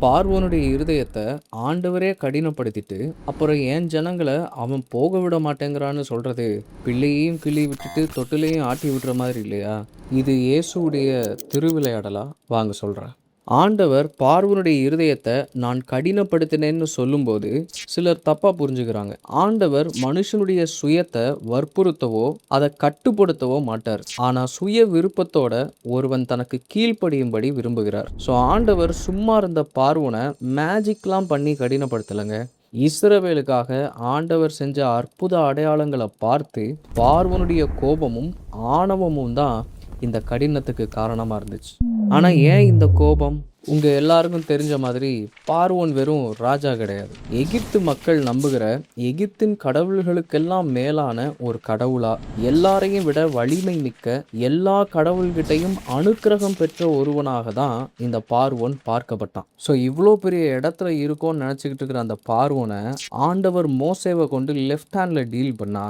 பார்வோனுடைய இருதயத்தை ஆண்டவரே கடினப்படுத்திட்டு அப்புறம் ஏன் ஜனங்களை அவன் போக விட மாட்டேங்கிறான்னு சொல்றது பிள்ளையையும் கிள்ளி விட்டுட்டு தொட்டிலையும் ஆட்டி விடுற மாதிரி இல்லையா? இது இயேசுடைய திருவிளையாடலா? வாங்க சொல்றேன். ஆண்டவர் பார்வோனுடைய இருதயத்தை நான் கடினப்படுத்தினேன்னு சொல்லும்போது சிலர் தப்பா புரிஞ்சுக்கிறாங்க. ஆண்டவர் மனுஷனுடைய சுயத்தை வற்புறுத்தவோ அதை கட்டுப்படுத்தவோ மாட்டார். ஆனா சுய விருப்பத்தோட ஒருவன் தனக்கு கீழ்ப்படியும்படி விரும்புகிறார். ஸோ ஆண்டவர் சும்மா இருந்த பார்வோனை மேஜிக்லாம் பண்ணி கடினப்படுத்தலைங்க. இஸ்ரவேலுக்காக ஆண்டவர் செஞ்ச அற்புத அடையாளங்களை பார்த்து பார்வோனுடைய கோபமும் ஆணவமும் தான் இந்த கடினத்துக்கு காரணமா இருந்துச்சு. ஆனா ஏன் இந்த கோபம்? உங்க எல்லாருக்கும் தெரிஞ்ச மாதிரி பார்வோன் வெறும் ராஜா கிடையாது. எகிப்து மக்கள் நம்புகிற எகிப்தின் கடவுள்களுக்கெல்லாம் மேலான ஒரு கடவுளா, எல்லாரையும் விட வலிமை மிக்க எல்லா கடவுள்கிட்டையும் அனுக்கிரகம் பெற்ற ஒருவனாக தான் இந்த பார்வோன் பார்க்கப்பட்டான். ஸோ இவ்வளோ பெரிய இடத்துல இருக்கோன்னு நினச்சிக்கிட்டு இருக்கிற அந்த பார்வோனை ஆண்டவர் மோசேவை கொண்டு லெஃப்ட் ஹேண்டில் டீல் பண்ணா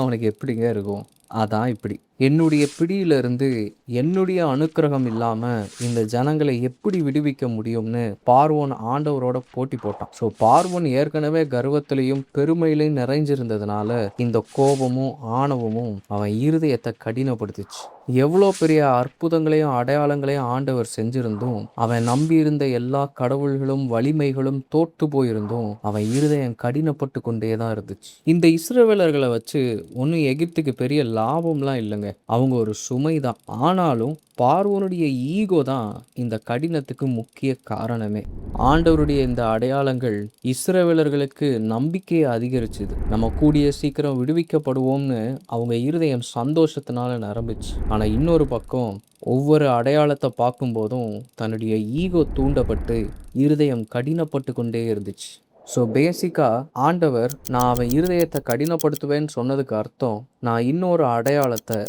அவனுக்கு எப்படிங்க இருக்கும்? அதான் இப்படி. என்னுடைய பிடியிலிருந்து என்னுடைய அனுக்கிரகம் இல்லாமல் இந்த ஜனங்களை எப்படி விடுவிக்க முடியும்னு பார்வோன் ஆண்டவரோட போட்டி போட்டான். ஸோ பார்வோன் ஏற்கனவே கர்வத்திலையும் பெருமையிலையும் நிறைஞ்சிருந்ததுனால இந்த கோபமும் ஆணவமும் அவன் இருதயத்தை கடினப்படுத்திச்சு. எவ்வளோ பெரிய அற்புதங்களையும் அடையாளங்களையும் ஆண்டவர் செஞ்சிருந்தும், அவன் நம்பியிருந்த எல்லா கடவுள்களும் வலிமைகளும் தோற்று போயிருந்தும் அவன் இருதயம் கடினப்பட்டு கொண்டே தான் இருந்துச்சு. இந்த இஸ்ரவேலர்களை வச்சு ஒன்றும் எகிப்துக்கு பெரிய லாபம்லாம் இல்லைங்க. அவங்க ஒரு சுமை தான். ஆனாலும் பார்வோனுடைய ஈகோ தான் இந்த கடினத்துக்கு முக்கிய காரணமே. ஆண்டவருடைய இந்த அடையாளங்கள் இஸ்ரவேலர்களுக்கு நம்பிக்கையை அதிகரிச்சுது. நம்ம கூடிய சீக்கிரம் விடுவிக்கப்படுவோம்னு அவங்க இருதயம் சந்தோஷத்தினால நிரம்பிச்சு. ஆனால் இன்னொரு பக்கம் ஒவ்வொரு அடையாளத்தை பார்க்கும்போதும் தன்னுடைய ஈகோ தூண்டப்பட்டு இருதயம் கடினப்பட்டு கொண்டே இருந்துச்சு. ஸோ பேசிக்காக ஆண்டவர் நான் அவன் இருதயத்தை கடினப்படுத்துவேன்னு சொன்னதுக்கு அர்த்தம், நான் இன்னொரு அடையாளத்தை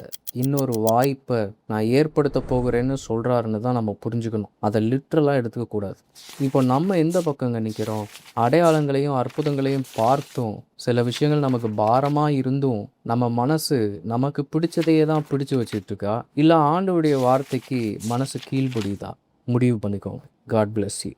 இன்னொரு வாய்ப்பை நான் ஏற்படுத்த போகிறேன்னு சொல்கிறாருன்னு தான் நம்ம புரிஞ்சுக்கணும். அதை லிட்ரலாக எடுத்துக்கக்கூடாது. இப்போ நம்ம எந்த பக்கங்க நிற்கிறோம்? அடையாளங்களையும் அற்புதங்களையும் பார்த்தும் சில விஷயங்கள் நமக்கு பாரமாக இருந்தும் நம்ம மனசு நமக்கு பிடிச்சதையே தான் பிடிச்சி வச்சிட்ருக்கா, இல்லை ஆண்டவருடைய வார்த்தைக்கு மனசு கீழ்படியுதா? முடிவு பண்ணிக்கோங்க. God bless you.